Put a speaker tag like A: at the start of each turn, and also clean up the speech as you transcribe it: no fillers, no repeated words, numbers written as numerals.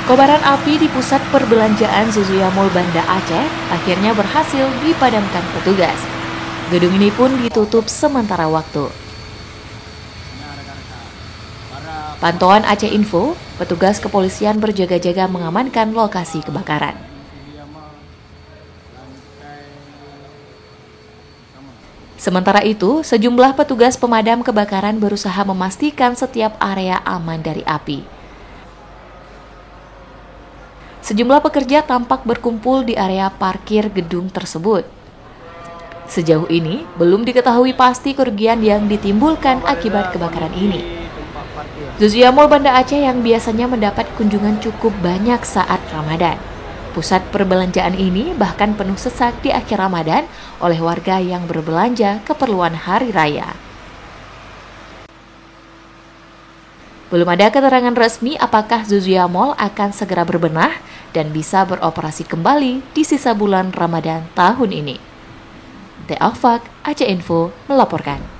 A: Kobaran api di pusat perbelanjaan Zuzuya Mall Banda Aceh akhirnya berhasil dipadamkan petugas. Gedung ini pun ditutup sementara waktu. Pantauan Aceh Info, petugas kepolisian berjaga-jaga mengamankan lokasi kebakaran. Sementara itu, sejumlah petugas pemadam kebakaran berusaha memastikan setiap area aman dari api. Sejumlah pekerja tampak berkumpul di area parkir gedung tersebut. Sejauh ini, belum diketahui pasti kerugian yang ditimbulkan akibat kebakaran ini. Zuzuya Mall Banda Aceh yang biasanya mendapat kunjungan cukup banyak saat Ramadan. Pusat perbelanjaan ini bahkan penuh sesak di akhir Ramadan oleh warga yang berbelanja keperluan hari raya. Belum ada keterangan resmi apakah Zuzuya Mall akan segera berbenah dan bisa beroperasi kembali di sisa bulan Ramadan tahun ini. Teofak, Aceh Info melaporkan.